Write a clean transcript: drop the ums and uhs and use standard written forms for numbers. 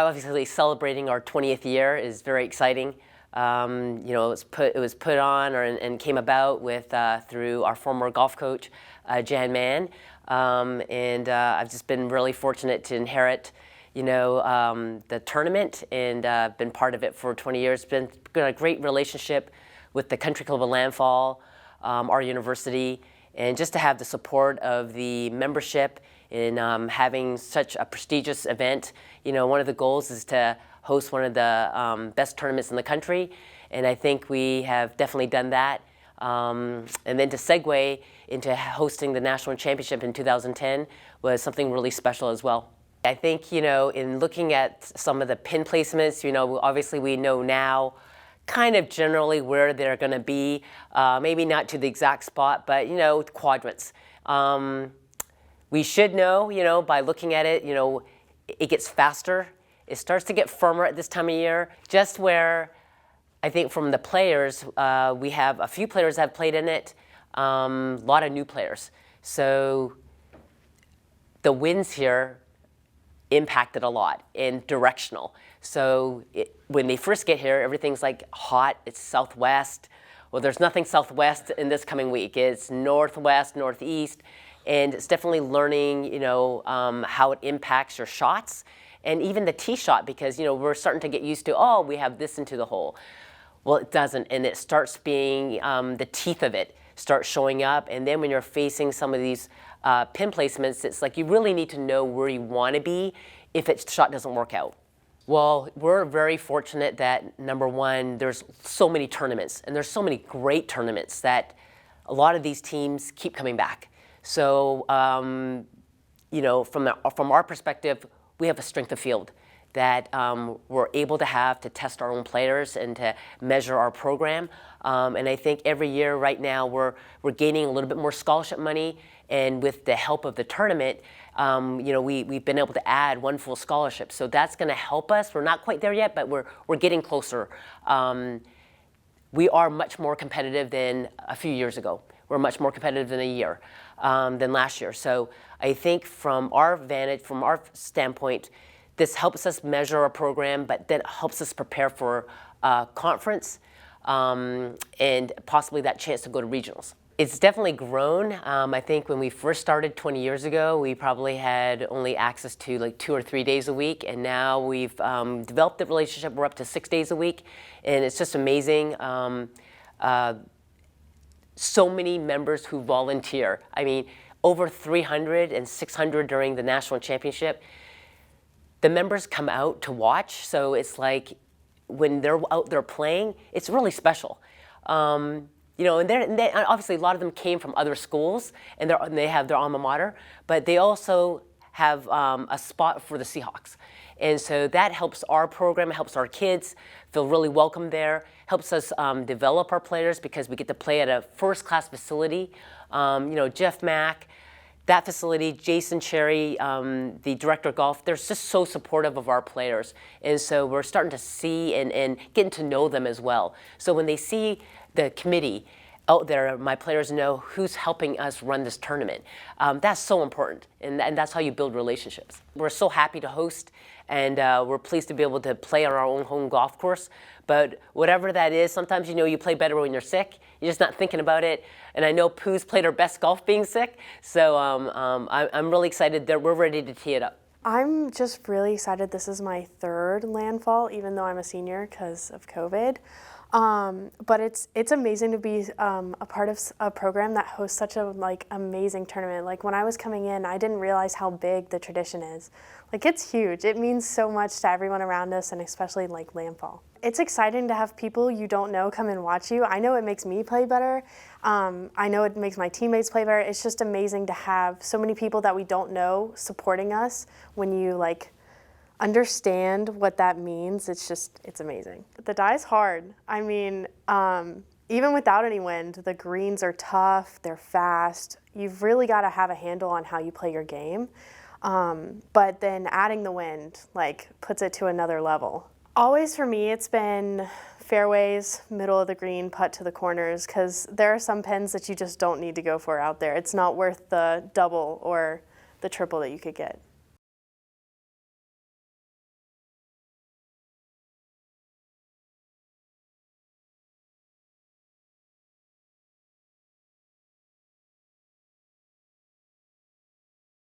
obviously celebrating our 20th year is very exciting. It was put on and came about with through our former golf coach, Jan Mann, and I've just been really fortunate to inherit, the tournament and been part of it for 20 years. Been a great relationship with the Country Club of Landfall, our university, and just to have the support of the membership in having such a prestigious event. One of the goals is to host one of the best tournaments in the country, and I think we have definitely done that. And then to segue into hosting the national championship in 2010 was something really special as well. I think, in looking at some of the pin placements, obviously we know now kind of generally where they're going to be, maybe not to the exact spot, but, quadrants. We should know, by looking at it, it gets faster. It starts to get firmer at this time of year, just where I think from the players, we have a few players that have played in it, a lot of new players. So the winds here impacted a lot and directional. So when they first get here, everything's like hot, it's southwest. Well, there's nothing southwest in this coming week. It's northwest, northeast, and it's definitely learning, how it impacts your shots and even the tee shot, because, we're starting to get used to, we have this into the hole. Well, it doesn't, and it starts being, the teeth of it start showing up, and then when you're facing some of these pin placements, it's like you really need to know where you want to be if its shot doesn't work out. Well, we're very fortunate that, number one, there's so many tournaments, and there's so many great tournaments that a lot of these teams keep coming back. So, from our perspective, we have a strength of field that we're able to have to test our own players and to measure our program. And I think every year right now we're gaining a little bit more scholarship money, and with the help of the tournament, we've been able to add one full scholarship. So that's going to help us. We're not quite there yet, but we're getting closer. We are much more competitive than a few years ago. We're much more competitive than last year. So I think from our standpoint, this helps us measure our program, but then helps us prepare for conference and possibly that chance to go to regionals. It's definitely grown. I think when we first started 20 years ago, we probably had only access to like 2 or 3 days a week, and now we've developed the relationship. We're up to 6 days a week, and it's just amazing. So many members who volunteer. I mean, over 300 and 600 during the national championship. The members come out to watch, so it's like when they're out there playing, it's really special. And obviously a lot of them came from other schools, and they have their alma mater, but they also have a spot for the Seahawks. And so that helps our program, helps our kids feel really welcome there, helps us develop our players because we get to play at a first-class facility. Jeff Mack, that facility, Jason Cherry, the director of golf, they're just so supportive of our players. And so we're starting to see and getting to know them as well. So when they see the committee out there, my players know who's helping us run this tournament. That's so important, and that's how you build relationships. We're so happy to host, and we're pleased to be able to play on our own home golf course. But whatever that is, sometimes you play better when you're sick. You're just not thinking about it. And I know Pooh's played her best golf being sick, so I'm really excited that we're ready to tee it up. I'm just really excited. This is my third Landfall, even though I'm a senior because of COVID. But it's amazing to be a part of a program that hosts such a amazing tournament. Like when I was coming in, I didn't realize how big the tradition is. Like it's huge. It means so much to everyone around us, and especially like Landfall. It's exciting to have people you don't know come and watch you. I know it makes me play better. I know it makes my teammates play better. It's just amazing to have so many people that we don't know supporting us when you understand what that means. It's amazing. The die's hard. I mean, even without any wind, the greens are tough, they're fast. You've really got to have a handle on how you play your game. But then adding the wind puts it to another level. Always for me, it's been fairways, middle of the green, putt to the corners, because there are some pins that you just don't need to go for out there. It's not worth the double or the triple that you could get.